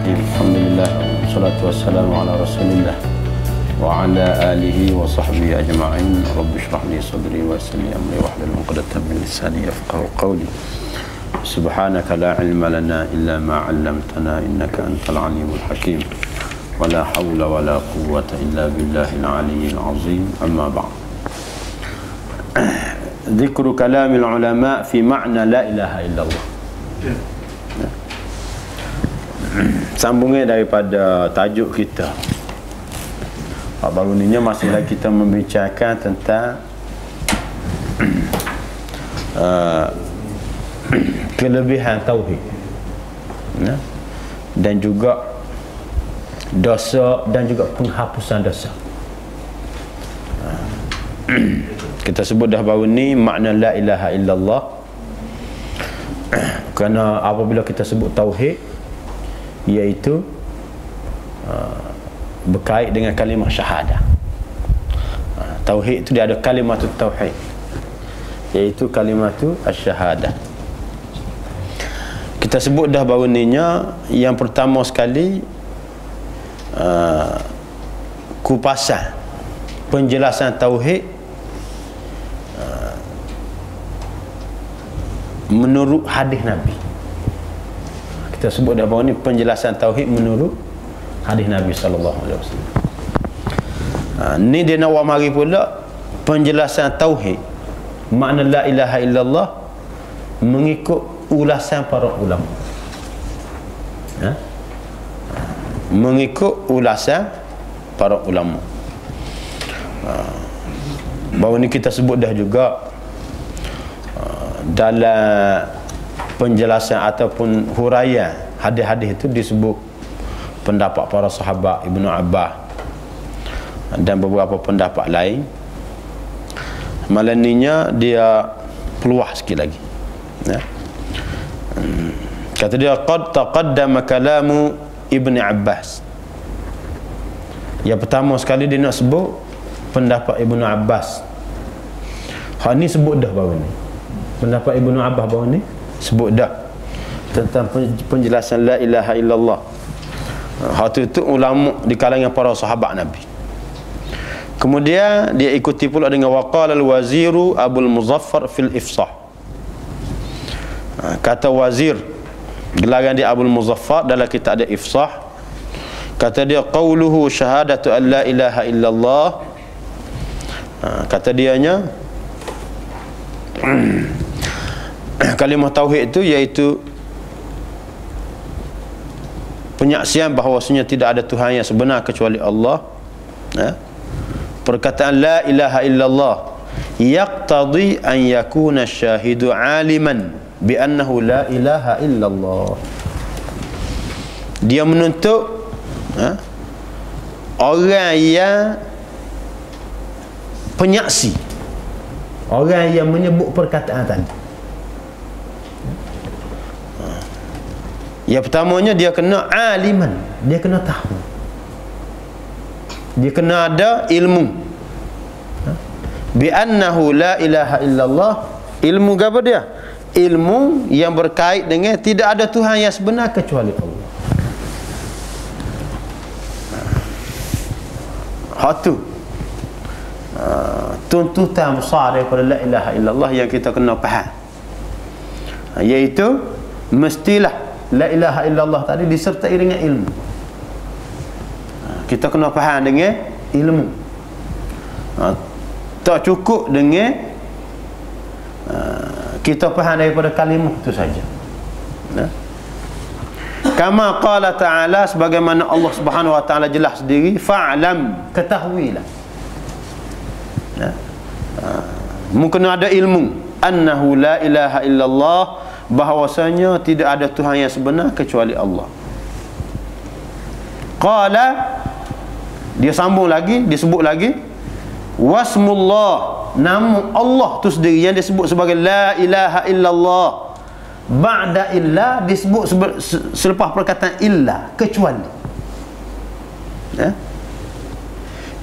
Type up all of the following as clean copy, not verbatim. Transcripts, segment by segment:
Bismillahirrahmanirrahim. Alhamdulillah wassalatu wassalamu ala Rasulillah wa ala alihi wa sahbihi ajma'in. Rabbi shrah li sadri wa yassir li amri wahlul 'uqdatam min lisani yafqahu qawli. Subhanaka la ilma lana illa ma 'allamtana innaka antal alimul hakim. Wa la hawla wa la quwwata illa billahil aliyyil azim. Amma ba'd. Dzikru kalamil ulama fi ma'na la ilaha illallah. Sambungnya daripada tajuk kita. Baru ni masih lagi kita membicarakan tentang kelebihan tauhid, dan juga dosa dan juga penghapusan dosa. Kita sebut dah baru ni makna la ilaha illallah. Kerana apabila kita sebut tauhid, iaitu berkait dengan kalimah syahadah. Tauhid itu dia ada kalimah tauhid, iaitu kalimah asy-syahadah. Kita sebut dah baru ninya, yang pertama sekali kupasan penjelasan tauhid menurut hadis Nabi. Kita sebut dah bahawa ni penjelasan tauhid menurut hadis Nabi sallallahu alaihi wasallam. Ni dia nak mari pula penjelasan tauhid makna la ilaha illallah mengikut ulasan para ulama. Mengikut ulasan para ulama. Bahawa ni kita sebut dah juga dalam penjelasan ataupun huraian hadis-hadis itu disebut pendapat para sahabat Ibnu Abbas dan beberapa pendapat lain. Malaninya dia peluah sikit lagi, kata dia qad taqaddama kalamu Ibnu Abbas. Yang pertama sekali dia nak sebut pendapat Ibnu Abbas. Ni sebut dah baru ni pendapat Ibnu Abbas baru ni sebut dah tentang penjelasan la ilaha illallah. Hatu itu ulama di kalangan para sahabat Nabi. Kemudian dia ikuti pula dengan waqala al-waziru Abul Muzaffar fil ifsah. Kata wazir, gelaran dia Abul Muzaffar dalam kitab ada ifsah. Kata dia qauluhu syahadatu an la ilaha illallah. Kata dianya kalimah tauhid itu iaitu penyaksian bahawasanya tidak ada Tuhan yang sebenar kecuali Allah. Perkataan la ilaha illallah yaqtadi an yakuna syahidu aliman bi annahu la ilaha illallah. Dia menuntut orang yang penyaksi, orang yang menyebut perkataan tadi. Yang pertamanya dia kena aliman, dia kena tahu, dia kena ada ilmu bi annahu la ilaha illallah. Ilmu apa dia? Ilmu yang berkait dengan tidak ada Tuhan yang sebenar kecuali Allah. Hatu tuntutan besar daripada la ilaha illallah yang kita kena faham, iaitu mestilah la ilaha illallah tadi disertai dengan ilmu. Kita kena faham dengan ilmu. Tak cukup dengan kita faham daripada kalimah itu saja. Kama qala ta'ala, sebagaimana Allah Subhanahu wa taala jelas sendiri, fa'lam, ketahuilah. Mungkin ada ilmu annahu la ilaha illallah, bahawasanya tidak ada Tuhan yang sebenar kecuali Allah. Qala, dia sambung lagi, disebut lagi wasmullah, nama Allah tu sendiri yang disebut sebagai la ilaha illallah. Ba'da illa disebut selepas perkataan illa, kecuali.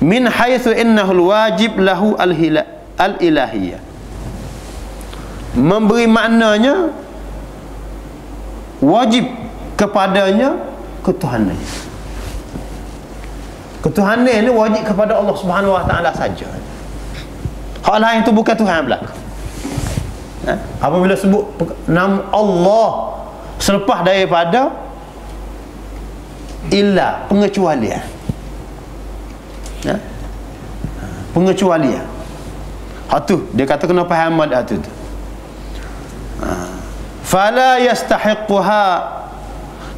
Min haitsu innahu wajib lahu al-ilahiyah. Memberi maknanya wajib kepadanya ketuhanan. Ketuhanan ni wajib kepada Allah Subhanahu Wa Taala saja. Hak lain tu bukan Tuhan belaka. Apabila sebut nama Allah selepas daripada illa, pengecualian. Pengecualian. Hak tu dia kata kena faham hak tu. Fala yastahiqquha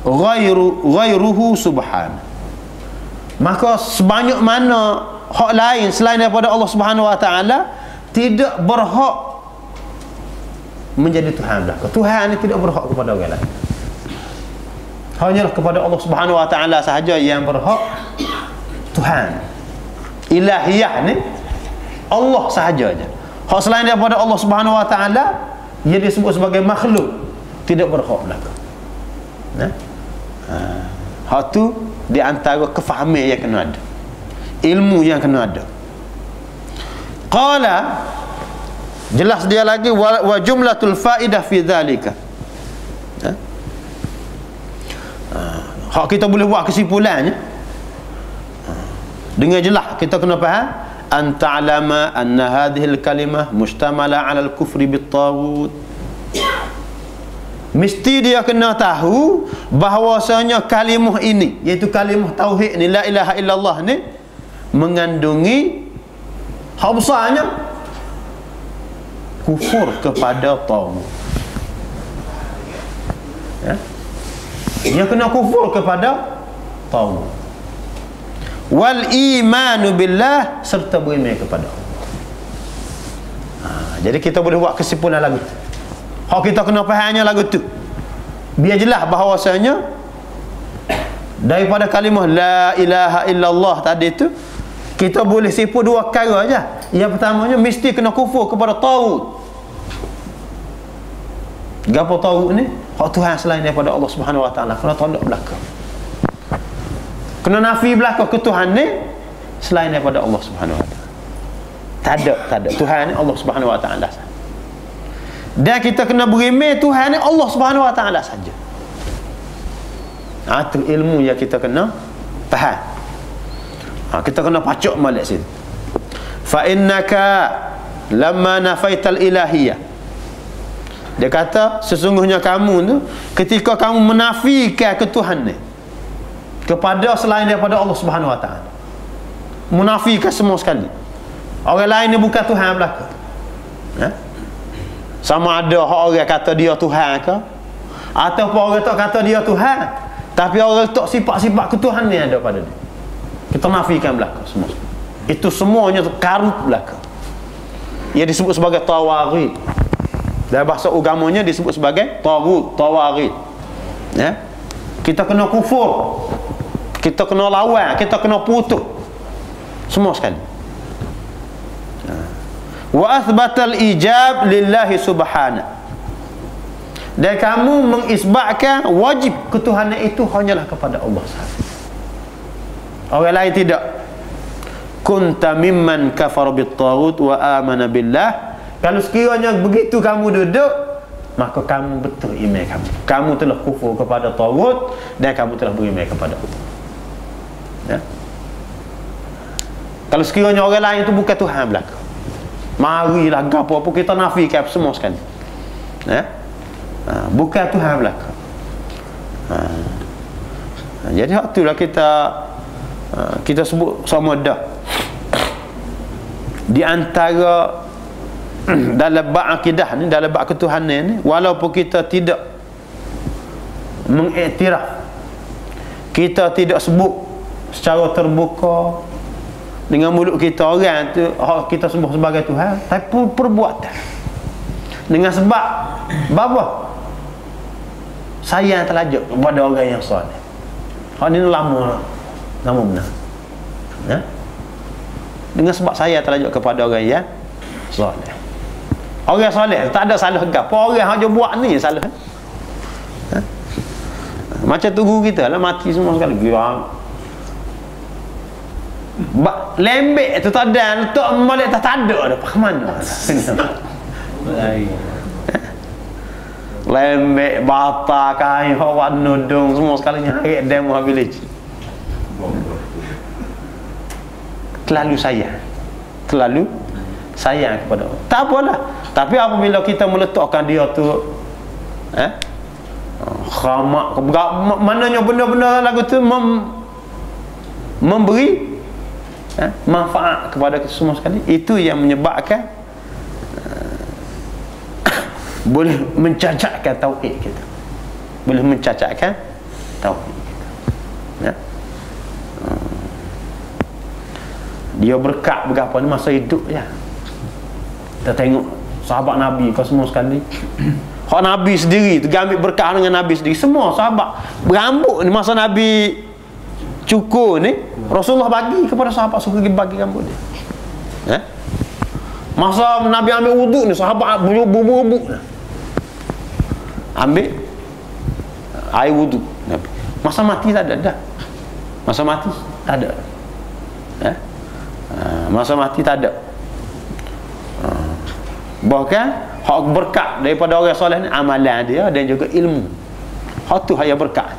ghairuhu subhanahu. Maka sebanyak mana hak lain selain daripada Allah Subhanahu Wa Taala tidak berhak menjadi Tuhan belaka. Tuhan ni tidak berhak kepada orang lain. Hanyalah kepada Allah Subhanahu Wa Taala sahaja yang berhak Tuhan. Ilahiyah ni Allah sahaja je. Hak selain daripada Allah Subhanahu Wa Taala ia disebut sebagai makhluk, tidak berhak belaka. Hak tu di antara kefahaman yang kena ada, ilmu yang kena ada. Qala, jelas dia lagi, wa jumlatul faidah fi dzalika. Hak kita boleh buat kesimpulannya dengan jelas. Kita kena faham an ta'lama anna hadhihi al-kalimah mustamala 'ala al-kufri bit-taghut. Mesti dia kena tahu bahawasanya kalimah ini, iaitu kalimah tauhid ni, la ilaha illallah ni, mengandungi hak besarnya kufur kepada taghut. Dia kena kufur kepada taghut. Wal imanu billah, serta beriman kepada Allah. Jadi kita boleh buat kesimpulan lagu tu. Hak kita kena fahamnya lagu tu, biar jelas bahawasanya daripada kalimah la ilaha illallah tadi tu kita boleh simpul dua perkara aja. Yang pertamanya mesti kena kufur kepada taghut. Gapo taghut ni? Hak Tuhan selain daripada Allah Subhanahu Wa Taala, kena tolak belaka. Kena nafi belaka ketuhanan ni selain daripada Allah Subhanahu Wa Taala. Tak ada Tuhan ni Allah Subhanahu Wa Taala. Dan kita kena beriman Tuhan ni Allah Subhanahu Wa Taala saja. Itu ilmu yang kita kena faham. Kita kena pacak balik situ. Fa innaka lamma nafaital ilahiyah, dia kata sesungguhnya kamu tu ketika kamu menafikan ketuhanan kepada selain daripada Allah Subhanahu Wa Taala, menafikan semua sekali, orang lain ni bukan Tuhan belaka. Sama ada orang kata dia Tuhan ke, ataupun orang tak kata dia Tuhan, tapi orang tak sifat-sifat ketuhanan yang ada pada dia, kita nafikan belaka semua. Itu semuanya karut belaka. Ia disebut sebagai tawaghit. Dalam bahasa agamanya disebut sebagai taghut, tawaghit. Kita kena kufur, kita kena lawan, kita kena putus semua sekali. Wa athbatal ijab lillahi subhanahu, dan kamu mengisbatkan wajib ketuhanan itu hanyalah kepada Allah sahaja, orang lain tidak. Kunta mimman kafara bit-taghut wa amana billah, kalau sekiranya begitu kamu duduk, maka kamu betul iman kamu telah kufur kepada taghut dan kamu telah beriman kepada Allah. Kalau sekiranya orang lain itu bukan Tuhan belaka, marilah apa-apa kita nafikan semua sekali. Bukan Tuhan belaka. Jadi hak itulah kita sebut sama dah di antara dalam bab akidah ni, dalam bab ketuhanan ni, walaupun kita tidak mengiktiraf, kita tidak sebut secara terbuka dengan mulut kita orang tu kita sebut sebagai Tuhan, tapi perbuatan dengan sebab bapa sayang terlajuk kepada orang yang soleh. Hak ni lama benar. Dengan sebab saya terlajuk kepada orang yang soleh. Orang soleh tak ada salah gapo, orang hak je buat ni salah. Macam tu guru kita lah mati semua sekali. Lembek tu tak ada, letak balik tak ada dah, ke mana? lembek, bata, kain, warna nudung, semua sekalinya harik demo village. Terlalu sayang kepada orang. Tak apalah. Tapi apabila kita meletakkan dia tu khamak, maknanya benda-benda lagu tu memberi manfaat kepada kita semua sekali, itu yang menyebabkan boleh mencacatkan tauhid kita, boleh mencacatkan tauhid kita. Dia berkat berapa ni masa hidup je. Kita tengok sahabat Nabi kau semua sekali. Hak Nabi sendiri tu ambil berkat dengan Nabi sendiri. Semua sahabat berambut ni masa Nabi cukur ni, Rasulullah bagi kepada sahabat, suka bagi rambut dia. Masa Nabi ambil wuduk ni, sahabat berbubuk ambil air wuduk Nabi. Masa mati tak ada dah. Masa mati tak ada. Masa mati tak ada. Bahkan hak berkat daripada orang soleh ni amalan dia dan juga ilmu. Hak tu hak berkat.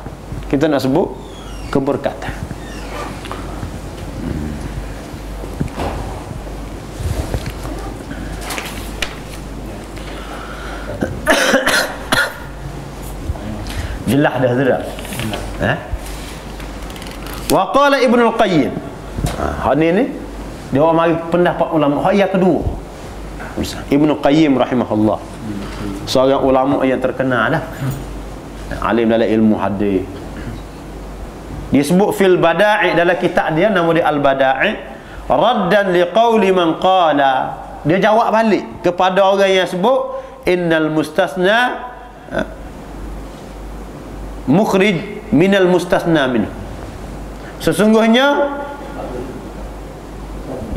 Kita nak sebut keberkatan. Jelas dah sudah. Wa qala Ibnu Qayyim. Hak ni dia orang mari pendapat ulama. Hak yang kedua. Ibnu Qayyim rahimahullah, seorang ulama yang terkenal dah, alim dalam ilmu hadis. Dia sebut fil bada'i, dalam kitab dia nama dia al-bada'i, raddan liqauli man qala. Dia jawab balik kepada orang yang sebut innal mustasna mukhrij minal mustasna min. Sesungguhnya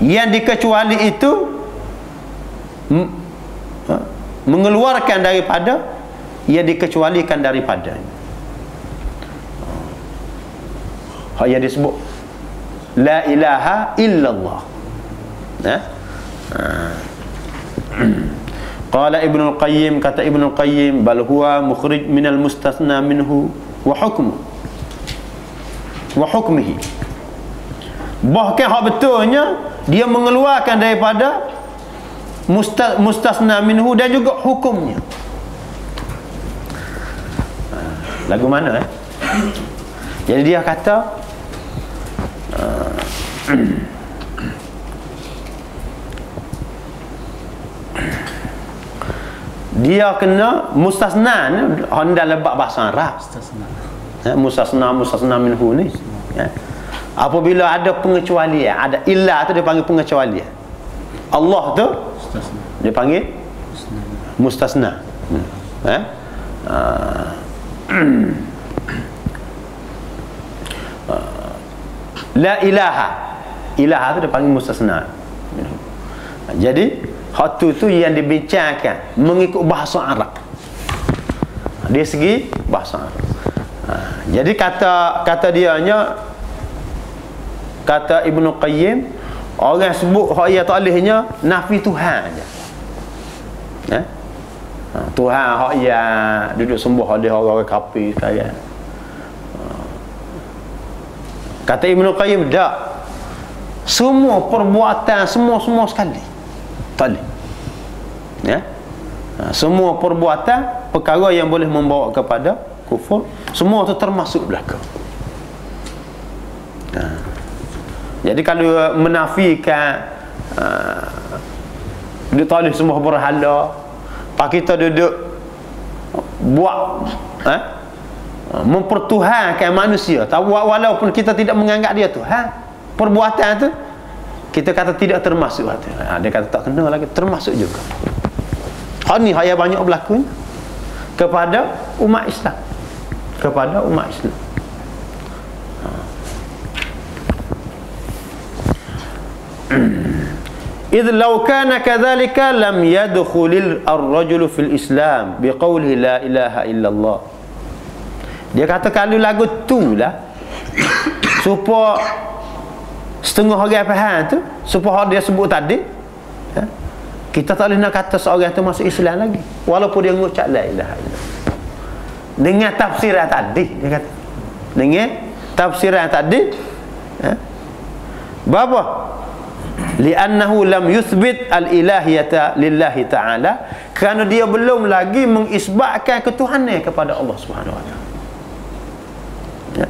yang dikecuali itu mengeluarkan daripada yang dikecualikan daripada. Yang disebut la ilaha illallah. Qala Ibnu Qayyim, kata Ibnu Qayyim, bal huwa mukhrij minal mustasna minhu wa hukmihi. Bahkan hak betulnya dia mengeluarkan daripada mustasna minhu dan juga hukumnya. Lagu mana Jadi dia kata dia kena mustasna ni hendak lebak bahasa Arab. Mustasna minhu ni. Apabila ada pengecualian, ada illah tu dia panggil pengecualian. Allah tu dia panggil mustasna. La ilaha, ilaha tu dia panggil mustasna. Jadi hak tu yang dibincangkan mengikut bahasa Arab, dari segi bahasa Arab. Jadi kata dianya, kata Ibnu Qayyim, orang sebut hak ia ta'lihnya nafi Tuhan je. Tuhan hak ia duduk sembah oleh orang-orang kafir sekarang. Kata Ibnu Qayyim, tak. Semua perbuatan, semua sekali ta'lih. Semua perbuatan, perkara yang boleh membawa kepada kufur, semua tu termasuk belaka. Jadi kalau menafikan dia ta'lih sembah berhala, pak kita duduk buat mempertuhankan manusia, walaupun kita tidak menganggap dia Tuhan, perbuatan tu kita kata tidak termasuk. Dia kata tak kena lagi, termasuk juga. Ni hanya banyak berlaku kepada umat Islam, kepada umat Islam. إذ لو كان كذلك لم يدخل الرجل في الإسلام بقوله لا إله إلا الله. Dia kata kalau lagu tu lah supaya setengah orang faham tu, supaya dia sebut tadi kita tak boleh nak kata seorang tu masuk Islam lagi walaupun dia mengucap la ilaha illallah. Dengan tafsiran tadi dia kata. Dengan tafsiran tadi berapa? Li'annahu lam yuthbit al-ilahiyata lillahi ta'ala, kerana dia belum lagi mengisbatkan ketuhanan kepada Allah Subhanahu wa taala. Ya.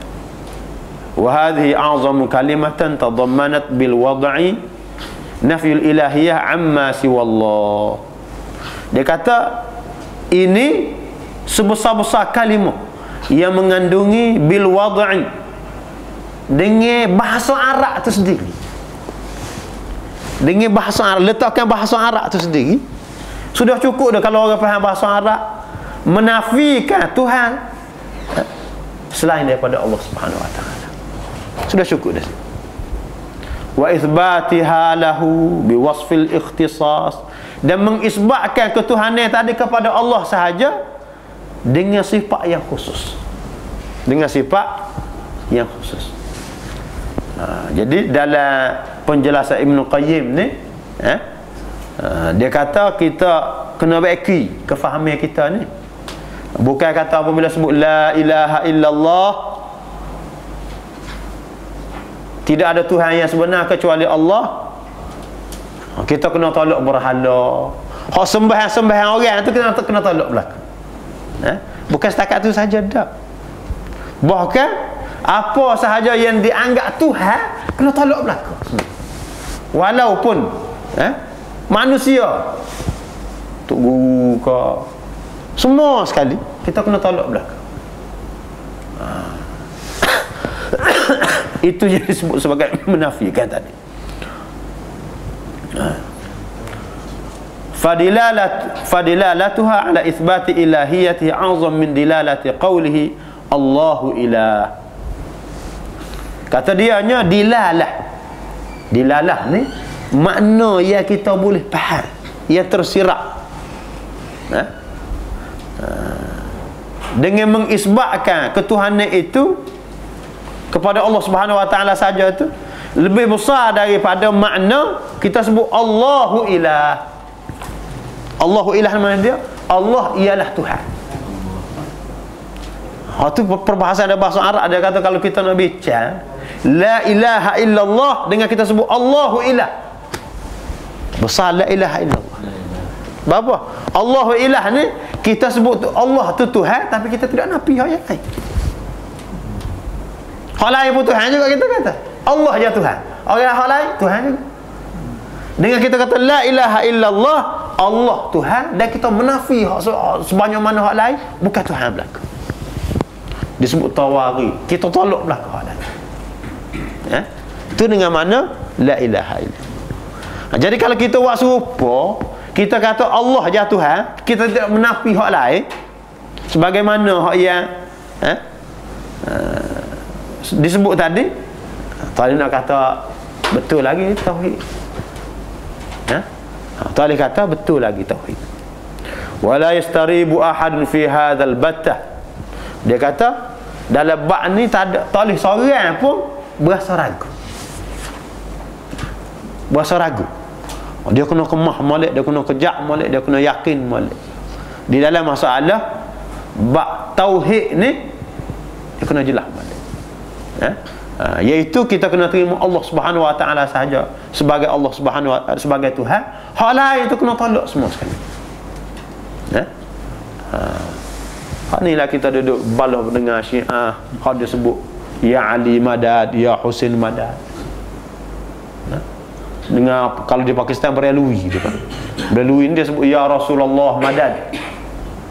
Wa hadhihi a'zamu kalimatan tadammanat bil wad'i nafyul ilahiyah amma siwallah. Dia kata ini sebesar-besar kalimah yang mengandungi bil wad'i, dengan bahasa Arab tu sendiri. Dengan bahasa Arab, letakkan bahasa Arab tu sendiri sudah cukup dah. Kalau orang faham bahasa Arab, menafikan Tuhan selain daripada Allah Subhanahu wa taala, sudah cukup dah. Wa itsbatiha lahu biwasfil ikhtisas, dan mengisbatkan ketuhanan tadi kepada Allah sahaja dengan sifat yang khusus, dengan sifat yang khusus. Jadi dalam penjelasan Ibn Qayyim ni, dia kata kita kena baiki kefahaman kita ni. Bukan kata apabila sebut la ilaha illallah, tidak ada Tuhan yang sebenar kecuali Allah, kita kena tolak berhala. Hak sembahan orang tu kena tolak belaka. Bukan setakat tu saja dah. Bahkan apa sahaja yang dianggap Tuhan kena tolak belaka. Walaupun manusia, tok guru ke, semua sekali kita kena tolak belaka. Itu yang disebut sebagai menafikan tadi. Fadilalatuha ala itsbati ilahiyati a'zam min dilalati qawlihi Allahu ilah. Kata dia hanya dilalah. Dilalah ni makna yang kita boleh faham, yang tersirat. Dengan mengisbatkan ketuhanan itu kepada Allah Subhanahu wa taala saja tu lebih besar daripada makna kita sebut Allahu ilah. Allahu ilah mana dia? Allah ialah Tuhan. Itu perbahasan ada bahasa Arab. Dia kata kalau kita nak bincang la ilaha illallah dengan kita sebut Allahu ilah, besar la ilaha illallah. Berapa? Allahu ilah ni kita sebut Allah tu Tuhan, tapi kita tidak nafi hak yang lain. Hak lain pun Tuhan juga kita kata. Allah je Tuhan. Orang hak lain Tuhan juga. Dengan kita kata la ilaha illallah, Allah Tuhan, dan kita menafi hak sebanyak mana hak lain bukan Tuhan belaka. Disebut tawari, kita tolak belaka hak lain. Itu dengan mana la ilaha illallah. Jadi kalau kita buat serupa, kita kata Allah je Tuhan, kita tidak menafi hak lain, sebagaimana hak yang disebut tadi. Tadi nak kata betul lagi tauhid. Tadi kata betul lagi tauhid. Wala yastaribu ahadun fi hadzal battah. Dia kata dalam bab ni tak boleh seorang pun berasa ragu. Berasa ragu. Dia kena kemah molek, dia kena kejak molek, dia kena yakin molek. Di dalam masalah bab tauhid ni dia kena jelas molek. Iaitu kita kena terima Allah Subhanahu wa taala sahaja sebagai Allah Subhanahu wa taala, sebagai Tuhan. Hal lain itu kena tolak semua sekali. Ni lah kita duduk balah mendengar Syiah, hak dia sebut ya Ali Madad, ya Husain Madad. Dengar kalau di Pakistan Beralui dia kan. Beralui ni dia sebut ya Rasulullah Madad.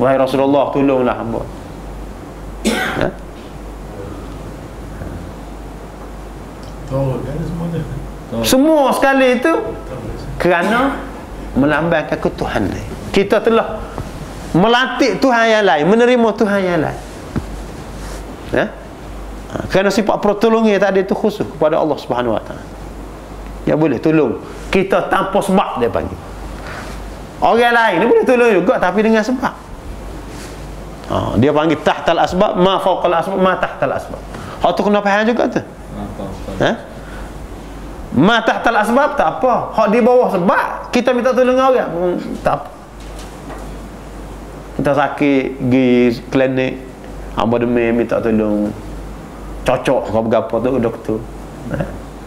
Wahai Rasulullah, tolonglah hamba. Semua sekali itu kerana melambangkan ketuhanan. Kita telah melantik Tuhan yang lain, menerima Tuhan yang lain. Kerana sifat pertolongan tadi itu khusus kepada Allah Subhanahu wa taala. Yang boleh tolong kita tanpa sebab, dia panggil. Orang lain dia boleh tolong juga tapi dengan sebab. Dia panggil tahtal asbab, ma fawqal asbab, ma tahtal asbab. Hak tu kena faham juga tu. Ma tahtal asbab tak apa. Hak di bawah sebab kita minta tolong orang tak apa. Kita sakit pergi klinik, hamba demam minta tolong, cocok ke berapa tu doktor.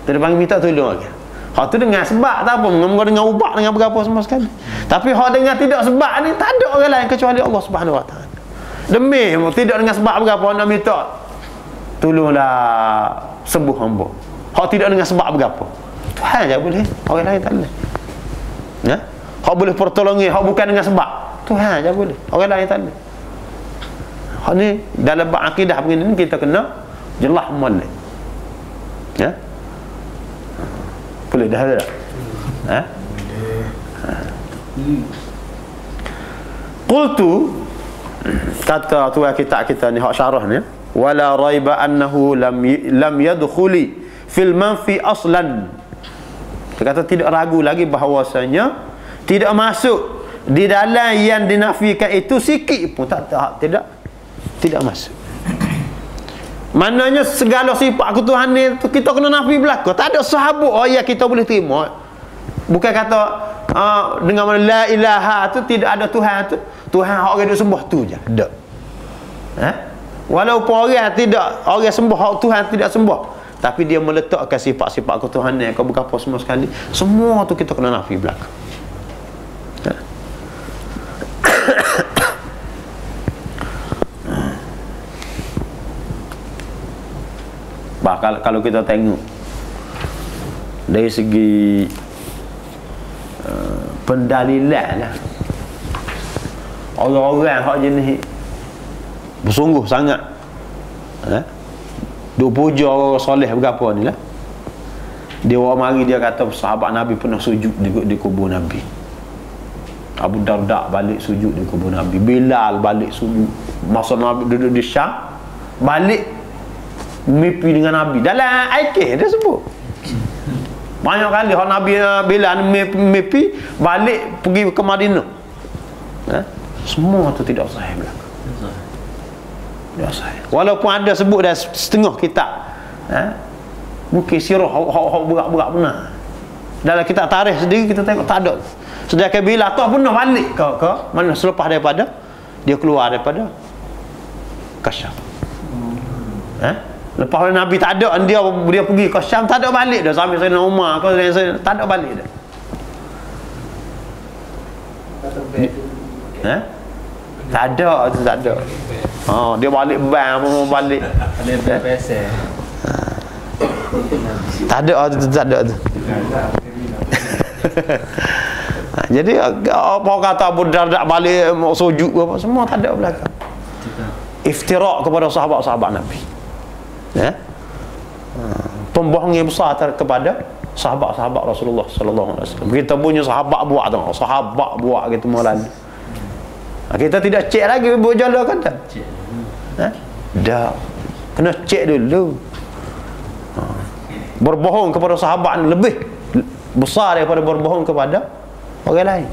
Dia panggil minta tolong lagi. Hak tu dengan sebab tak apa, mengenai dengan ubat dengan berapa semua sekali. Tapi hak dengan tidak sebab ni tak ada orang lain kecuali Allah Subhanahu Wa Taala. Demam tidak dengan sebab berapa nak minta tolonglah sembuh hamba. Hak tidak dengan sebab berapa. Tuhan je boleh, orang lain tak boleh. Ya? Hak boleh pertolongi, hak bukan dengan sebab. Tuhan je boleh, orang lain tak boleh. Hak ni dalam bab akidah begini ni kita kena jelas molek. Ya? Boleh dah ada tak? Ha? Qultu, kata tuan kita ni hak syarah ni, wala raiba annahu lam yadkhuli fil manfi aslan. Dia kata tidak ragu lagi bahawasanya tidak masuk di dalam yang dinafikan itu sikit pun tidak masuk. Maknanya segala sifat ketuhanan itu kita kena nafi belaka. Tak ada sahabat yang kita boleh terima. Bukan kata dengan mana la ilaha tu tidak ada Tuhan tu. Tuhan hak orang duk sembah tu je. Tak. Walaupun orang sembah hak Tuhan tidak sembah, tapi dia meletakkan sifat-sifat ketuhanan yang berapa semua sekali. Semua tu kita kena nafi belaka. Kalau kita tengok dari segi pendalilan lah, orang-orang hak jenis bersungguh sangat duk puja orang soleh berapa ni lah, dia orang mari dia kata sahabat Nabi pernah sujud di kubur Nabi. Abu Darda balik sujud di kubur Nabi, Bilal balik sujud masa Nabi duduk di Syam, balik mimpi dengan Nabi. Dalam IK dia sebut banyak kali orang Nabi Bilal mimpi balik pergi ke Madinah. Semua tu tidak sahih belaka. Tidak sahih. Walaupun ada sebut dah setengah kitab, mungkin sirah hak berat-berat benar. Dalam kitab tarikh sendiri kita tengok tak ada. Sedangkan Bilal tak pernah balik ke mana selepas daripada dia keluar daripada Kasyaf. Lepas Nabi tak ada, dia pergi ke Syam, tak ada balik dah. Sampai Sayyidina Umar tak ada balik dah. Tak ada. Dia balik bang, balik. Tak ada tu. Jadi apa kata Abu Darda balik sujud apa semua tak ada belakang. Iftirak kepada sahabat-sahabat Nabi. Pembohong yang besar kepada sahabat-sahabat Rasulullah sallallahu alaihi wasallam. Kita punya sahabat buat tu, sahabat buat gitu malam. Kita tidak cek lagi buat jala kata. Dah. Kena cek dulu. Berbohong kepada sahabat lebih besar daripada berbohong kepada orang lain.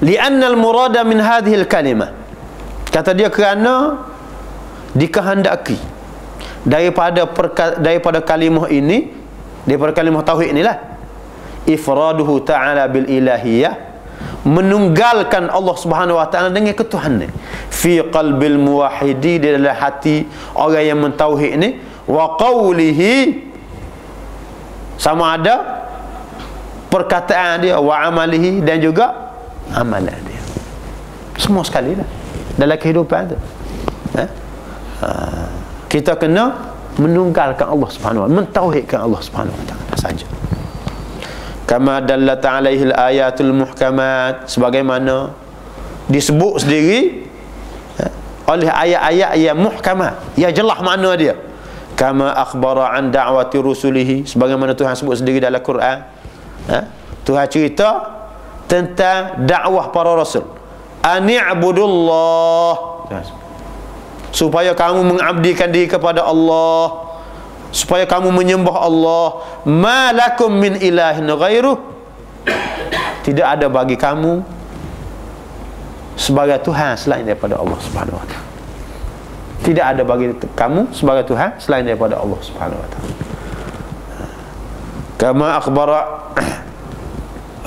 Lianna al-murada min hadhihi al-kalimah, kata dia kerana dikehendaki daripada kalimah ini, daripada kalimah tauhid inilah, ifraduhu ta'ala bil ilahiyah, menunggalkan Allah Subhanahu wa taala dengan ketuhanan, fi qalbil muwahhidi, di dalam hati orang yang mentauhid ini, wa qawlihi, sama ada perkataan dia, wa amalihi, dan juga amalan dia. Semua sekali lah dalam kehidupan tu. Kita kena menunggalkan Allah Subhanahu wa taala, mentauhidkan Allah Subhanahu wa taala saja. Kama dallat alaihi al-ayatul muhkamat, sebagaimana disebut sendiri oleh ayat-ayat yang muhkamat, yang jelas makna dia. Kama akhbara an da'wati rusulihi, sebagaimana Tuhan sebut sendiri dalam Quran. Tuhan cerita tentang dakwah para rasul. Ani'budullah, supaya kamu mengabdikan diri kepada Allah, supaya kamu menyembah Allah. Ma lakum min ilahin ghairuh, Tidak ada bagi kamu sebagai Tuhan selain daripada Allah Subhanahu wa taala. Tidak ada bagi kamu sebagai Tuhan selain daripada Allah Subhanahu wa taala. Kama akhbara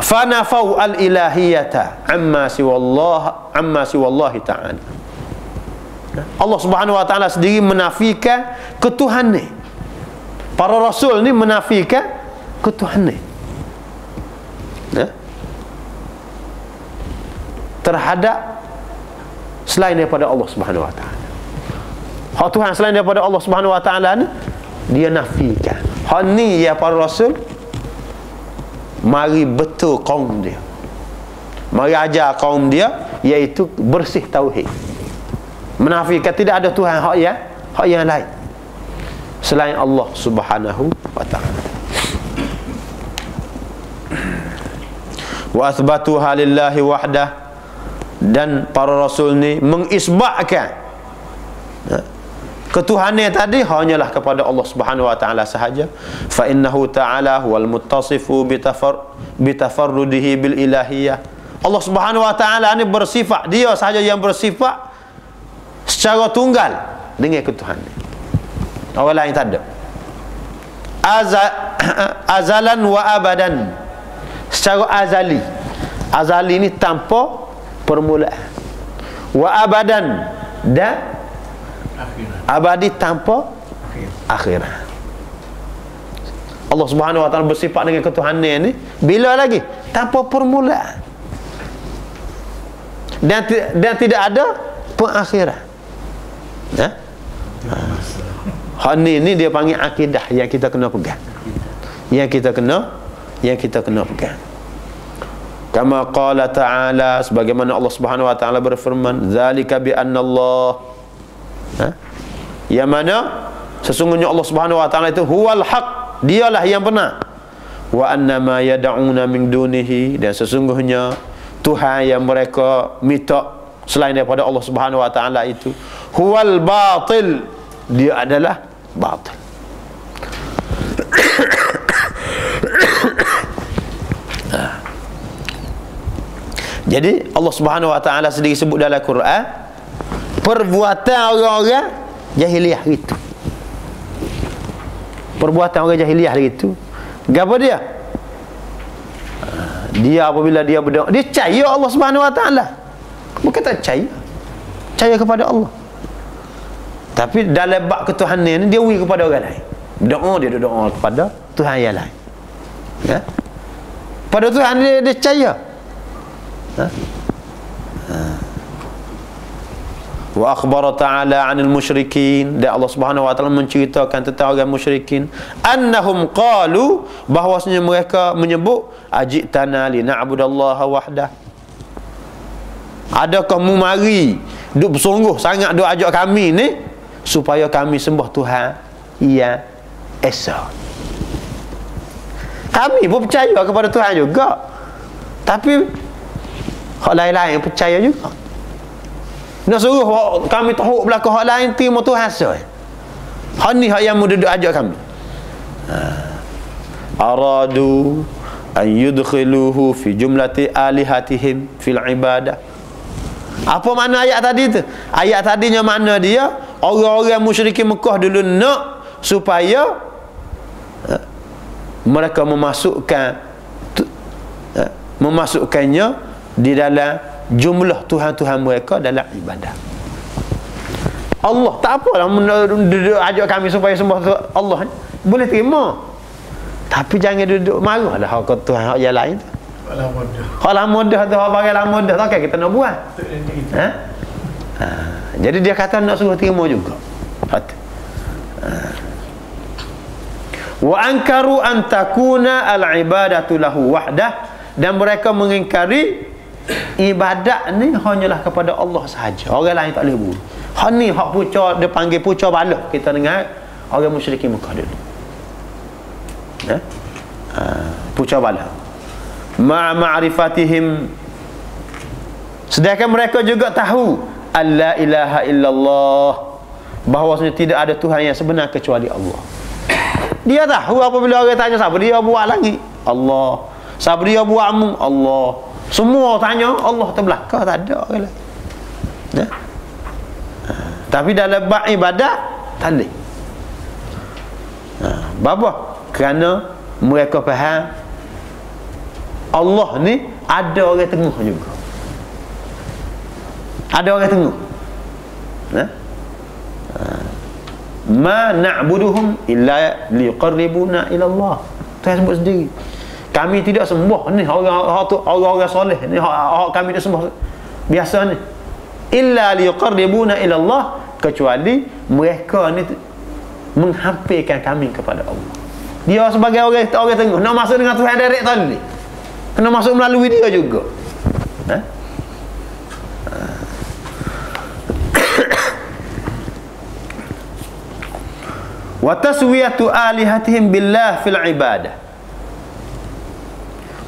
fanafau al-ilahiyata amma siwallahi ta'ala. Allah Subhanahu wa taala sendiri menafikan ketuhanan. Para rasul ni menafikan ketuhanan. Terhadap selain daripada Allah Subhanahu wa taala. Hak Tuhan selain daripada Allah Subhanahu wa taala ni dia nafikan. Hak ni ya para rasul mari betul kaum dia. Mari ajar kaum dia iaitu bersih tauhid. Menafikan tidak ada Tuhan hak yang lain selain Allah Subhanahu wa taala. Wa athbatuha lillahi wahdah, dan para rasul ni mengisbatkan ketuhanan tadi hanyalah kepada Allah Subhanahu wa taala sahaja. Fa innahu ta'ala huwal muttasifu bitafarrudihi bil ilahiyah. Allah Subhanahu wa taala ni bersifat, dia sahaja yang bersifat secara tunggal dengan ketuhanan. Orang lain tak ada. Azalan wa abadan, secara azali. Azali ni tanpa permulaan. Wa abadan, dan abadi tanpa akhirat. Allah Subhanahu wa taala bersifat dengan ketuhanan ni bila lagi? Tanpa permulaan. Dan tidak ada pengakhiran. Ni dia panggil akidah yang kita kena pegang. Yang kita kena pegang. Kama qala ta'ala, sebagaimana Allah Subhanahu wa taala berfirman, zalika bi anna Allah, yang mana sesungguhnya Allah Subhanahu wa taala itu huwal haq, dialah yang benar. Wa annama yad'una min dunihi, dan sesungguhnya Tuhan yang mereka minta selain daripada Allah Subhanahu wa taala itu huwal batil, dia adalah batil. Jadi Allah Subhanahu wa taala sendiri sebut dalam Quran perbuatan orang-orang jahiliah itu. Perbuatan orang jahiliah itu. Gapo dia? Dia apabila dia berdoa, dia percaya Allah Subhanahu wa taala. Bukan tak percaya. Percaya kepada Allah. Tapi dalam bab ketuhanan ni dia wui kepada orang lain. Dia doa kepada Tuhan yang lain. Ya? Pada Tuhan dia percaya. Wa akhbara ta'ala 'anil musyrikin, dan Allah Subhanahu wa taala menceritakan tentang orang musyrikin, annahum qalu, bahwasanya mereka menyebut, ajitana lina'budallaha wahdah. Adakah mu mari duk bersungguh sangat duk ajak kami ni supaya kami sembah Tuhan yang esa. Kami pun percaya kepada Tuhan juga, tapi hak lain-lain percaya juga. Nak suruh kami tahu belakang hak lain terima Tuhan saja. Hak ni hak yang mu duduk ajak kami. Aradu an yudkhiluhu fi jumlati alihatihim fil ibadah. Apa makna ayat tadi tu? Ayat tadinya makna dia orang-orang musyrikin Mekah dulu nak supaya mereka memasukkannya di dalam jumlah Tuhan-Tuhan mereka dalam ibadah. Allah tak apalah duduk ajak kami supaya sembah Allah, boleh terima, tapi jangan duduk marahlah hak Tuhan hak yang lain tu. Hak lama dah tu, hak barang lama dah takkan kita nak buat. Jadi dia kata nak suruh terima juga. Wa ankaru an takuna al-ibadatu lahu wahdah, dan mereka mengingkari ibadat ni hanyalah kepada Allah sahaja. Orang lain tak boleh buat. Hak ni hak puca, dia panggil puca balah. Kita dengar orang musyrikin Mekah dulu. Puca balah. Ma'rifatihim, sedangkan mereka juga tahu alla ilaha illallah, bahawasanya tidak ada Tuhan yang sebenar kecuali Allah. Dia tahu apabila orang tanya siapa dia buat lagi Allah. Siapa dia buatmu? Allah. Semua tanya Allah terbelakang, tak ada orang lain. Ya? Tapi dalam bab ibadat tak boleh. Bapa? Kerana mereka faham Allah ni ada orang tengah juga. Ada orang tengah. Ma na'buduhum illa liqarribuna ila Allah. Tuhan sebut sendiri. Kami tidak sembah ni orang-orang soleh ni, kami tidak sembah biasa ni. Illa liqarribuna ila Allah, kecuali mereka ni menghampirkan kami kepada Allah. Dia sebagai orang tengah nak masuk dengan Tuhan direct tadi. Kena masuk melalui dia juga. Wa taswiyatu alihatihim billah fil ibadah,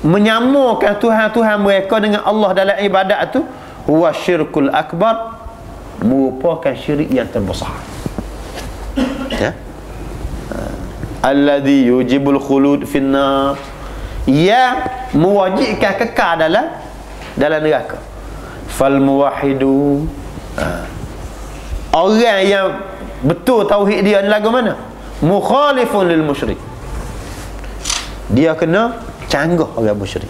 menyamakan Tuhan-Tuhan mereka dengan Allah dalam ibadat tu, huwa syirkul akbar, merupakan syirik yang terbesar. Ya, alladhi yujibul khulud finnar, yang mewajibkan kekal dalam neraka. Fal muwahhidu, orang yang betul tauhid dia ni lagu mana? Mukhalifun lil musyrik, dia kena canggah orang musyrik.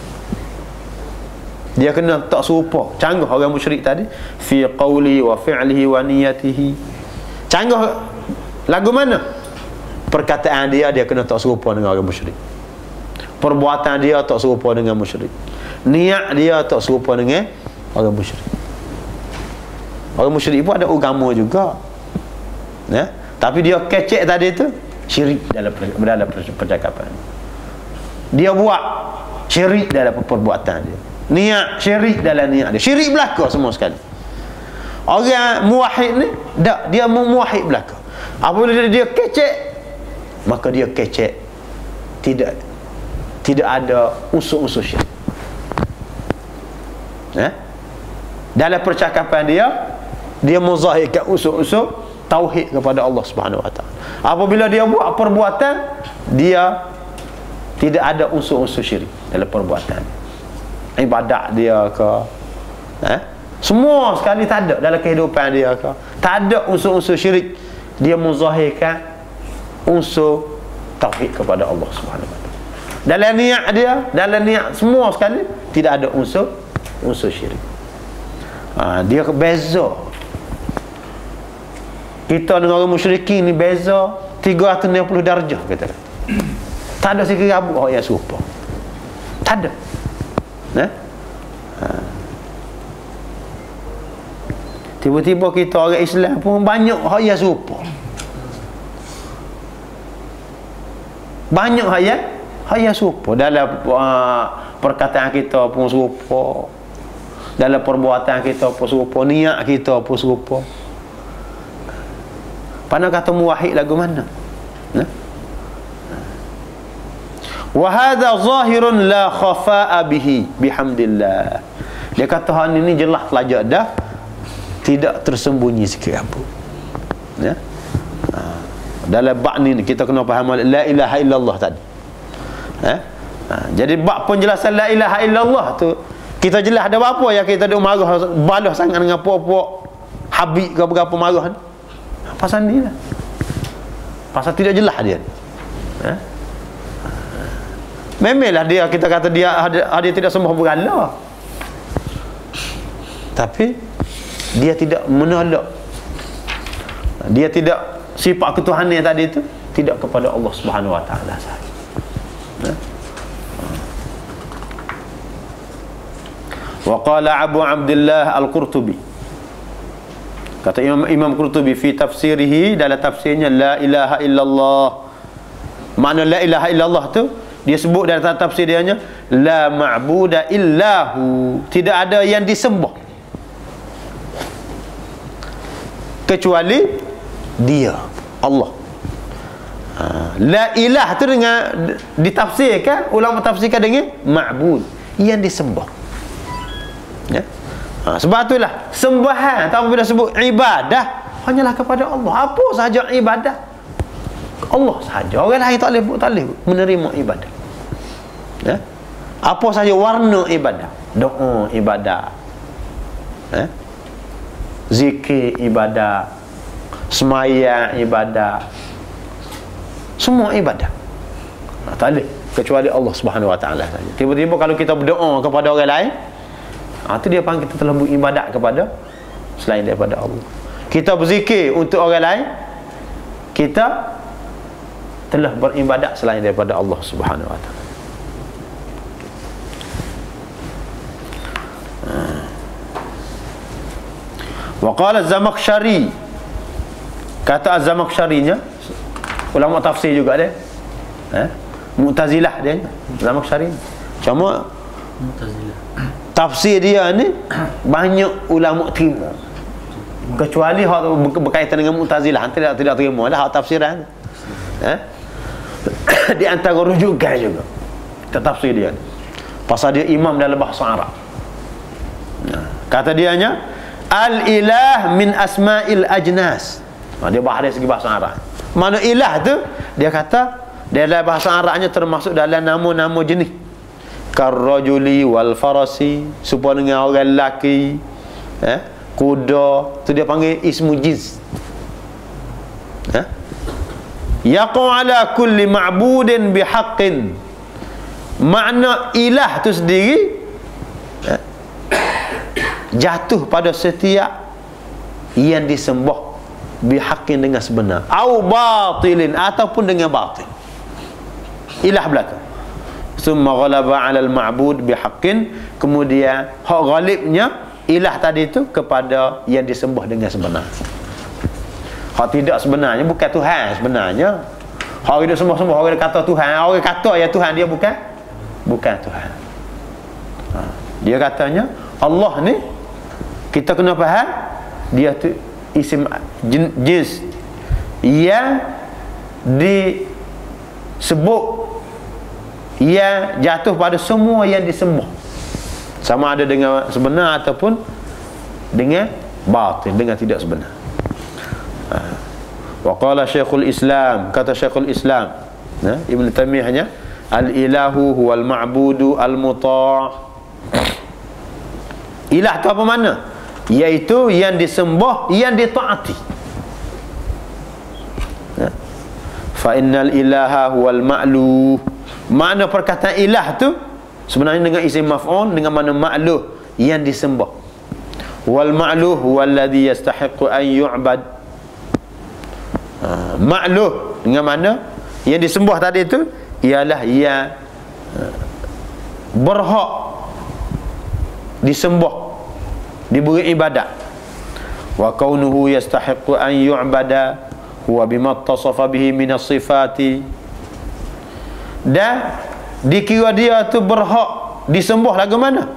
Dia kena tak serupa, canggah orang musyrik tadi fi qawli wa fi'lihi wa niyatihi. Canggah lagu mana? Perkataan dia kena tak serupa dengan orang musyrik. Perbuatan dia tak serupa dengan musyrik. Niat dia tak serupa dengan orang musyrik. Orang musyrik pun ada agama juga. Ya? Tapi dia kecek tadi tu syirik dalam percakapan. Dia buat syirik dalam perbuatan dia. Niat syirik dalam niat dia. Syirik belaka semua sekali. Orang muwahhid ni tak, dia muwahhid belaka. Apabila dia kecek, maka dia kecek tidak ada unsur-unsur syirik. Dalam percakapan dia menzahirkan unsur-unsur tauhid kepada Allah Subhanahu Wa Taala. Apabila dia buat perbuatan, dia tidak ada unsur-unsur syirik dalam perbuatan. Ibadat dia ke, semua sekali tak ada dalam kehidupan dia ke, tak ada unsur-unsur syirik. Dia menzahirkan unsur tauhid kepada Allah Subhanahu Wa Taala. Dalam niat dia, dalam niat semua sekali tidak ada unsur syirik. Dia beza. Kita dengan orang musyrikin ni beza 360 darjah kata. Tak ada sekirabu orang yang serupa. Tak ada. Tiba-tiba kita orang Islam pun banyak orang yang serupa. Banyak orang yang serupa. Dalam perkataan kita pun serupa. Dalam perbuatan kita pun serupa. Niat kita pun serupa. Pandang kata muwahhid lagu mana? Wa hadha zahirun la khafa'a bihi bihamdillah. Dia kata hal ini jelas telajak dah, tidak tersembunyi sikit apa. Ya. Dalam bab ni kita kena faham la ilaha illallah tadi. Jadi bab penjelasan la ilaha illallah tu kita jelas ada apa yang kita duk marah balas sangat dengan puak-puak habib ke berapa marah ni. Pasal ni lah. Pasal tidak jelas dia. Memanglah dia, kita kata dia tidak sembah berhala. Tapi dia tidak menolak. Dia tidak sifat ketuhanan tadi itu tidak kepada Allah Subhanahu Wa Taala sahaja. Wa qala Abu Abdullah Al-Qurtubi, kata Imam Qurtubi fi tafsirihi, dalam tafsirnya la ilaha illallah. Makna la ilaha illallah tu dia sebut dalam tafsir dia nya la ma'buda illahu, tidak ada yang disembah kecuali dia, Allah. La ilah tu dengan ditafsirkan, ulama tafsirkan dengan ma'bud, yang disembah. Ya. Sebab itulah sembahan atau bila sebut ibadah hanyalah kepada Allah. Apa sahaja ibadah Allah sahaja. Orang lain tak boleh menerima ibadah. Ya. Apa saja warna ibadah, doa ibadah, zikir ibadah, semayang ibadah, semua ibadah. Tak boleh kecuali Allah Subhanahu Wa Taala saja. Tiba-tiba kalau kita berdoa kepada orang lain, itu dia panggil kita telah beribadat kepada selain daripada Allah. Kita berzikir untuk orang lain, kita telah beribadat selain daripada Allah Subhanahu Wa Taala. Wa qala Az-Zamakhsyari, kata Az-Zamakhsyarinya ulama tafsir juga dia, Mu'tazilah dia, Zamakhsyari. Cuma Mu'tazilah tafsir dia ni banyak ulama terima, kecuali hak berkaitan dengan Mu'tazilah tidak terima dah hak tafsiran. Di antara rujukan juga tafsir dia, pasal dia imam dalam bahasa Arab. Kata dianya, al-ilah min asma'il ajnas. Dia bahas dari segi bahasa Arab. Mana ilah tu, dia kata dalam bahasa Arabnya termasuk dalam nama-nama jenis. Karrajuli wal farasi, supaya dengan orang lelaki, kuda, tu dia panggil ismu jins. Yaqu ala kulli ma'budin bihaqqin. Makna ilah tu sendiri jatuh pada setiap yang disembah bihaqqin dengan sebenar, au batilin ataupun dengan batil. Ilah belaka. Summa ghalaba 'ala al-ma'bud bihaqqin, kemudian hak ghalibnya ilah tadi itu kepada yang disembah dengan sebenar. Hak tidak sebenarnya bukan Tuhan sebenarnya. Hak dia sembah-sembah, orang kata Tuhan, orang kata ya Tuhan, dia bukan Tuhan. Dia katanya Allah ni, kita kena faham dia tu isim jins yang disebut, yang jatuh pada semua yang disembah, sama ada dengan sebenar ataupun dengan batil, dengan tidak sebenar. Wa qala Syekhul Islam, kata Syekhul Islam Ibn Taimiyahnya, al-ilahu huwal ma'budu al-muta'. Ilah tu apa mana? Iaitu yang disembah, yang ditaati. Fa innal ilaha huwal ma'luh. Makna perkataan ilah tu sebenarnya dengan isim maf'ul, dengan mana ma'luh, yang disembah. Wal ma'luh huwal ladzi yastahiqqu an yu'bad. Ma'luh dengan mana yang disembah tadi itu ialah yang berhak disembah, diberi ibadat. Wa kaunuhu yastahiqqu an yu'bada huwa bima ittasafa bihi min as-sifati, dan dikira dia tu berhak disembah lagu mana?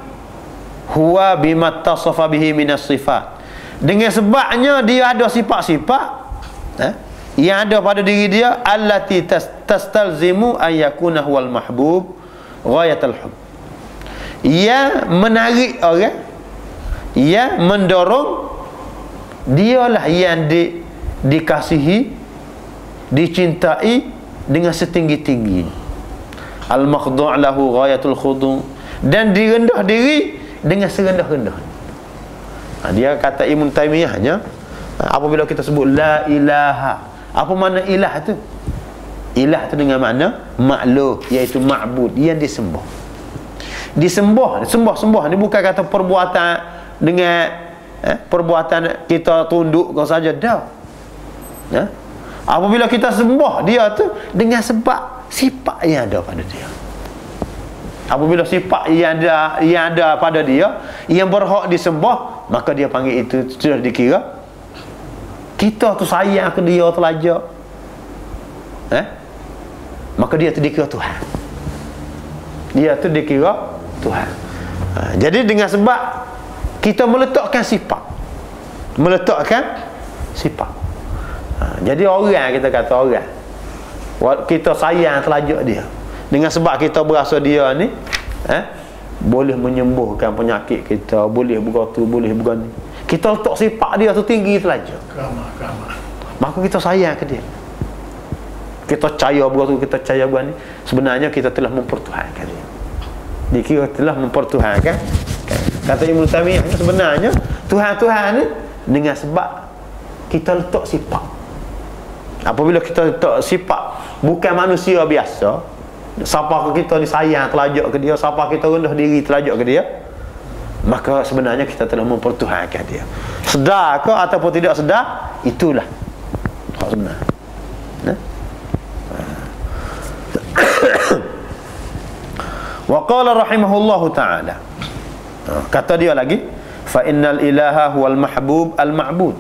Huwa bima ittasafa bihi min as-sifat, dengan sebabnya dia ada sifat-sifat yang ada pada diri dia, allati tastalzimu an yakuna huwal mahbub ghayatul hub, yang menarik orang, yang mendorong dialah yang dikasihi, dicintai dengan setinggi-tinggi. Al-makhdu' lahu ghayatul khudu', dan direndah diri dengan serendah-rendah. Dia kata Ibn Taimiyahnya, apabila kita sebut la ilaha, apa makna ilah tu? Ilah tu dengan makna ma'luh, iaitu ma'bud, yang disembah. Sembah ni bukan kata perbuatan dengan perbuatan kita tunduk kau saja, dah. Apabila kita sembah dia tu dengan sebab sifat yang ada pada dia. Apabila sifat yang ada pada dia yang berhak disembah, maka dia panggil itu sudah dikira kita tu sayang ke dia, telajak, maka dia tu dikira Tuhan. Dia tu dikira Tuhan. Jadi dengan sebab kita meletakkan sifat, jadi orang, kita kata orang, kita sayang telajak dia, dengan sebab kita berasa dia ni boleh menyembuhkan penyakit kita, boleh bergotu, boleh begani, kita letak sifat dia tu tinggi telajak, maka kita sayang ke dia, kita percaya bergotu, kita percaya begani, sebenarnya kita telah mempertuhankan dia. dikira telah mempertuhankan. Kata Ibnu Taimiyah, sebenarnya Tuhan-Tuhan ni dengan sebab kita letak sifat. Apabila kita letak sifat bukan manusia biasa, siapa kita disayang telajak ke dia, siapa kita rendah diri telajak ke dia, maka sebenarnya kita telah mempertuhankan dia. Sedar ke ataupun tidak sedar, itulah hak sebenar. Wa qala rahimahullahu ta'ala, kata dia lagi, fa innal ilaha huwal mahbub al ma'bud.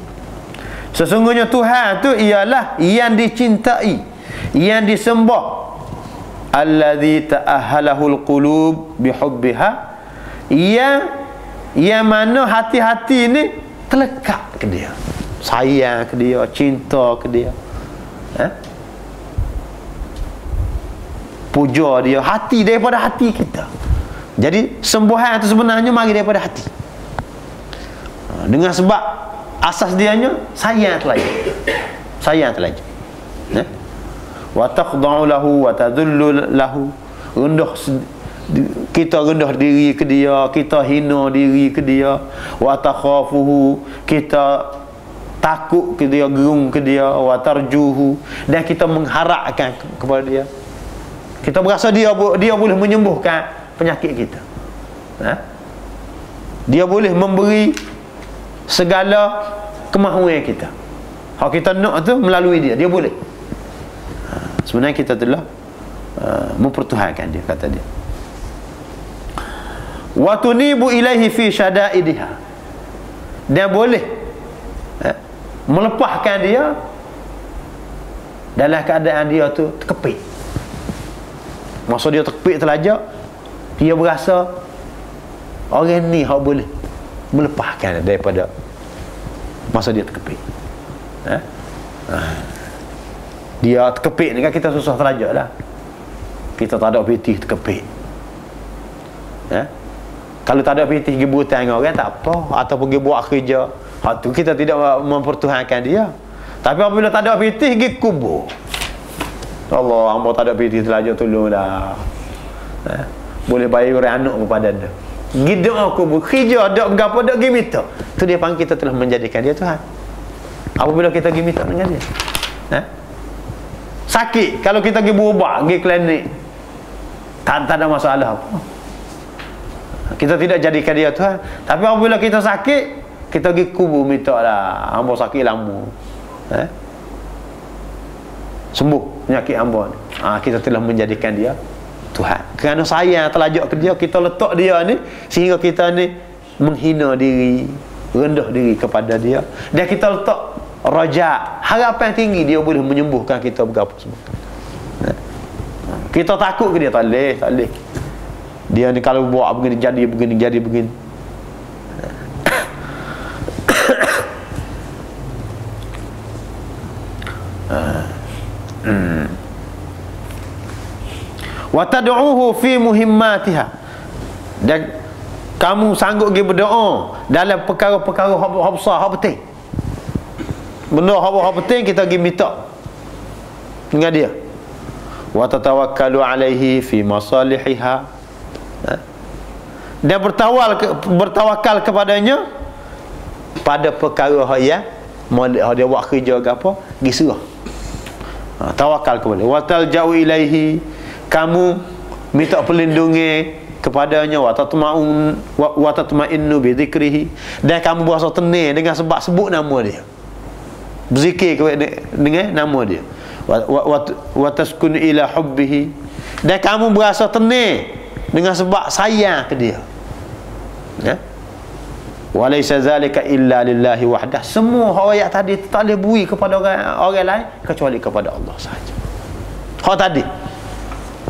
Sesungguhnya Tuhan tu ialah yang dicintai, yang disembah, alladzi ta'ahhalahul qulub bihubbiha, yang mana hati-hati ni terlekat ke dia, sayang ke dia, cinta ke dia, puja dia, hati daripada hati kita. Jadi sembahan itu sebenarnya mari daripada hati, dengan sebab asas dianya sayang telaja, sayang telaja, wa taqda'u lahu wa tadhullu lahu, rendah kita rendah diri ke dia, kita hina diri ke dia, wa takhafuhu, kita takut ke dia, gerung ke dia, wa tarjuhu, dan kita mengharapkan kepada dia. Kita berasa dia boleh menyembuhkan penyakit kita, dia boleh memberi segala kemahuan kita. Hak kita nak tu melalui dia boleh. Sebenarnya kita telah mempertuhankan dia, kata dia. Wa tunibu ilaihi fi syada'idiha, dia boleh melepaskan dia dalam keadaan dia tu terkepit. Masa dia terkepit telajak, dia berasa orang ni hak boleh melepaskan daripada masa dia terkepit. Dia terkepit ni kan kita susah telajak lah. Kita tak ada pitih terkepit. Kalau tak ada pitih pergi berhutang dengan orang tak apa, atau pergi buat kerja, hak tu kita tidak mempertuhankan dia. Tapi apabila tak ada pitih pergi kubur, Allah, hamba tak ada pitih telajak, tolonglah. Boleh bayar orang anak kepada dia. Gidok aku kerja dak berapa dak pergi minta. Tu dia panggil kita telah menjadikan dia Tuhan. Apabila kita pergi minta dengan dia. Sakit, kalau kita pergi berubat, pergi klinik, tak ada masalah apa. Kita tidak jadikan dia Tuhan. Tapi apabila kita sakit, kita pergi kubur minta lah, hamba sakit lama, sembuh penyakit hamba ni. Kita telah menjadikan dia Tuhan. Kerana sayang telajak ke dia, kita letak dia ni sehingga kita ni menghina diri, rendah diri kepada dia, dan kita letak raja, harapan tinggi dia boleh menyembuhkan kita berapa semua. Kita takut ke dia, tak boleh. Dia ni kalau buat begini jadi begini. Wa tad'uhu fi muhimmatiha, dan kamu sanggup pergi berdoa dalam perkara-perkara hak besar, hak penting. Benda hak penting kita pergi minta dengan dia. Wa tatawakkalu alaihi fi masalihiha, dan bertawakal kepadanya pada perkara yang dia buat kerja ke apa, pergi serah. Tawakal kepada. Wa talja'u ilaihi, kamu minta perlindungan kepadanya. Wa tatma'innu bi dzikrihi, dan kamu berasa tenang dengan sebab sebut nama dia, berzikir dengan nama dia. Wa taskun ila hubbihi, dan kamu berasa tenang dengan sebab sayang ke dia. Walaysa zalika illa lillahi wahdah, semua ayat tadi tak boleh beri kepada orang lain kecuali kepada Allah sahaja. Hak tadi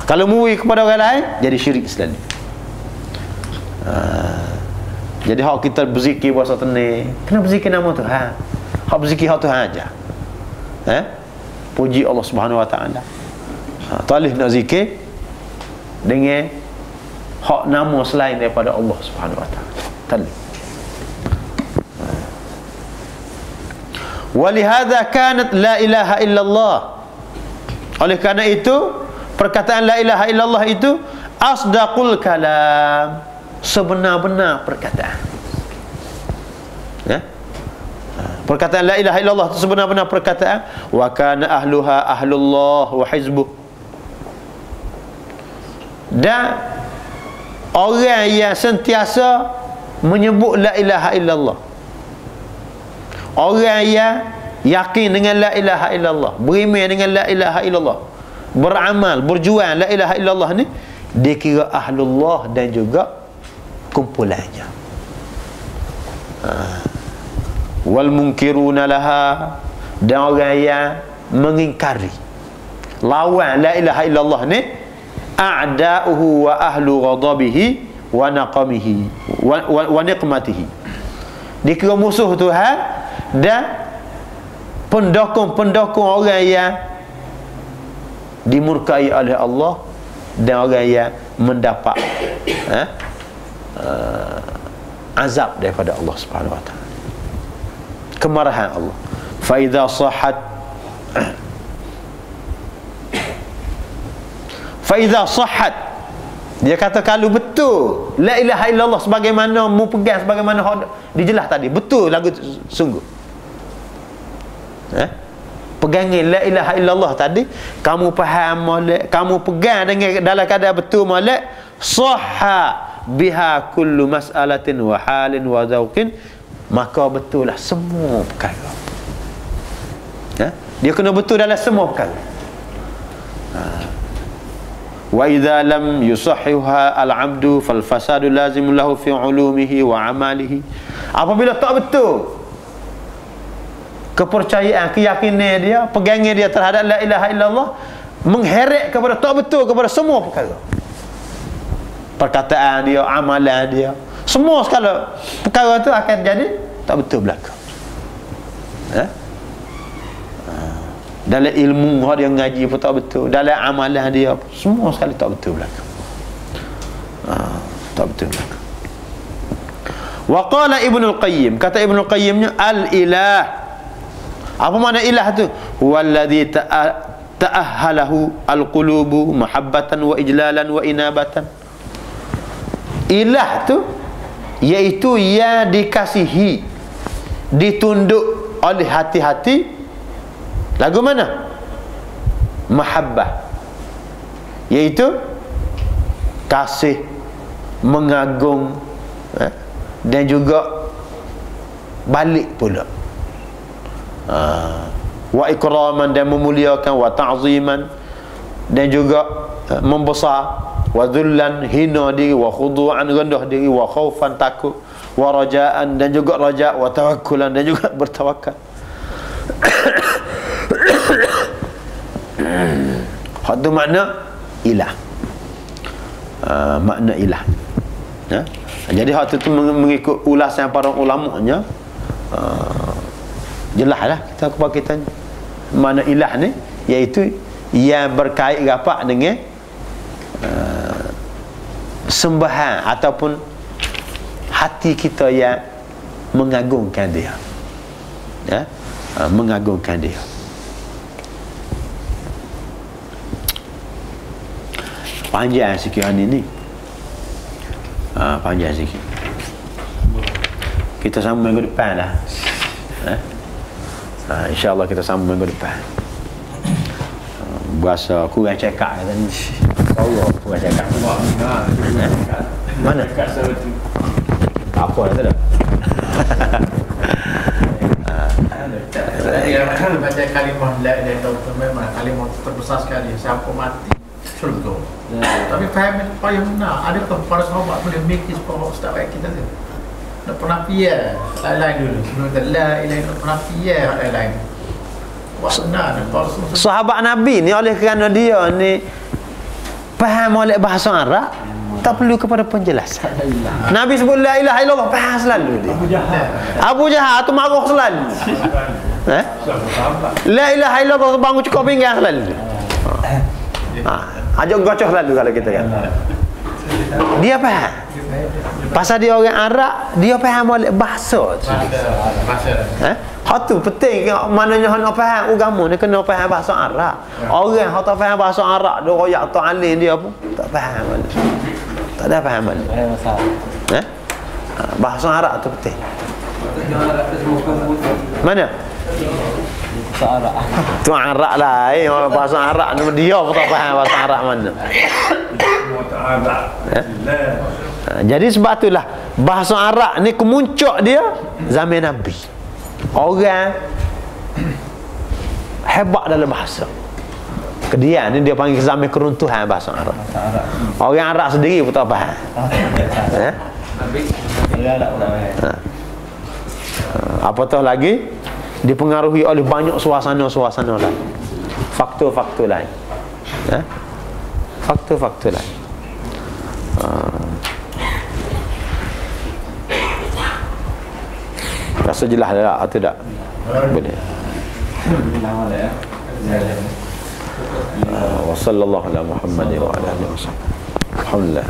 kalau beri kepada orang lain jadi syirik selalu. Jadi hak kita berzikir berasa tenang, kena berzikir nama Tuhan. Hak berzikir hak Tuhan aja. Puji Allah Subhanahu wa taala. Tak boleh nak zikir dengan hak nama selain daripada Allah Subhanahu wa taala. Tak boleh. Walihada kanat la ilaha illallah, oleh kerana itu perkataan la ilaha illallah itu asdaqul kalam, sebenar-benar perkataan. Ya? Perkataan la ilaha illallah itu sebenar-benar perkataan. Wa kana ahluha ahlullah wa hizbuh. Dan orang yang sentiasa menyebut la ilaha illallah, orang yang yakin dengan la ilaha illallah, beriman dengan la ilaha illallah, beramal, berjuang la ilaha illallah ni, dia kira ahlullah dan juga kumpulannya. Wal munkiruna laha, dan orang yang mengingkari, lawan la ilaha illallah ni, a'da'uhu wa ahlu ghadabihi wa naqamihi wa niqmatihi. Dia kira musuh Tuhan dan pendukung-pendukung orang yang dimurkai oleh Allah, dan orang yang mendapat azab daripada Allah Subhanahu wa taala, kemarahan Allah. Fa idza sahhat Faiza sahhat, dia kata kalau betul la ilaha illallah sebagaimana mu pegang, sebagaimana dijelas tadi, betul lagu sungguh, pegangin la ilaha illallah tadi, kamu faham molek, kamu pegang dengan dalam keadaan betul molek, sahha biha kullu mas'alatin wa halin wa zawqin, maka betul lah semua perkara. Dia kena betul dalam semua perkara. Wa idza lam yusahhiha al-'abdu fal fasadu lazim lahu fi 'ulumihi wa 'amalihi. Apabila tak betul kepercayaan, keyakinan dia, pegangan dia terhadap la ilaha illallah, mengheret kepada tak betul kepada semua perkara, perkataan dia, amalan dia, semua sekala perkara tu akan jadi tak betul belaka. Dalam ilmu dia ngaji pun tak betul, dalam amalan dia semua sekali tak betul belaka. Tak betul belaka. Wa qala Ibnul Qayyim, kata Ibnul Qayyimnya, al-ilah, apa makna ilah tu? Huwallazi ta'ahhalahu al-qulubu mahabbatan wa ijlalan wa inabatan. Ilah tu iaitu yang dikasihi, ditunduk oleh hati-hati. Lagu mana? Mahabbah, iaitu kasih, mengagung, dan juga balik pula, wa ikraman, dan memuliakan, wa ta'ziman, dan juga membesar, wa dhullan, hina diri, wa khudu'an, rendah diri, wa khaufan, takut, wa raja'an, dan juga raja', wa tawakkulan, dan juga bertawakal. Hak tu makna ilah. Makna ilah. Jadi hak tu mengikut ulasan para ulamanya, jelaslah kita kepada kita makna ilah ni, iaitu yang berkait rapat dengan sembahan ataupun hati kita yang mengagungkan dia, mengagungkan dia. Panjang sikit hari ni, panjang sikit. Kita sambung minggu depan lah. InsyaAllah kita sambung minggu depan. Berasa kurang cekak kata ni. Allah kurang cekak. Mana? Apa dah tak? Baca kalimah la ilaha illallah memang kalimah terbesar sekali. Siapa mati syurga. Tapi faham payah benar. Adakah para sahabat boleh mikir separuh ustaz baik kita tu? Nak penafian lain-lain dulu. Sebelum kita la ilaha illallah penafian lain-lain. Benar. Sahabat Nabi ni oleh kerana dia ni faham oleh bahasa Arab, tak perlu kepada penjelasan. Nabi sebut la ilaha illallah, faham selalu dia. Abu Jahal tu marah selalu. La ilaha illallah tu bangun cukup pinggang selalu. Ajak gocoh selalu kalau kita kan. Dia faham. Pasal dia orang Arab, dia faham oleh bahasa tu. Hak tu penting, maknanya hak nak faham agama ni kena faham bahasa Arab. Orang hak tak faham bahasa Arab dia royak tu alim dia pun tak faham mana. Tak ada faham mana. Bahasa Arab tu penting. Mana? Bahasa Arab. Tu Arab lah, bahasa Arab ni dia pun tak faham bahasa Arab mana. Jadi sebab itulah bahasa Arab ni kemuncak dia zaman Nabi. Orang hebat dalam bahasa. Kedian ni dia panggil zaman keruntuhan bahasa Arab. Orang Arab sendiri pun tak faham. Apatah lagi dipengaruhi oleh banyak suasana-suasana lain, faktor-faktor lain, faktor-faktor lain. Rasa jelas tak atau tak? Boleh. Wa sallallahu ala Muhammad wa ala alihi wasallam. Alhamdulillah.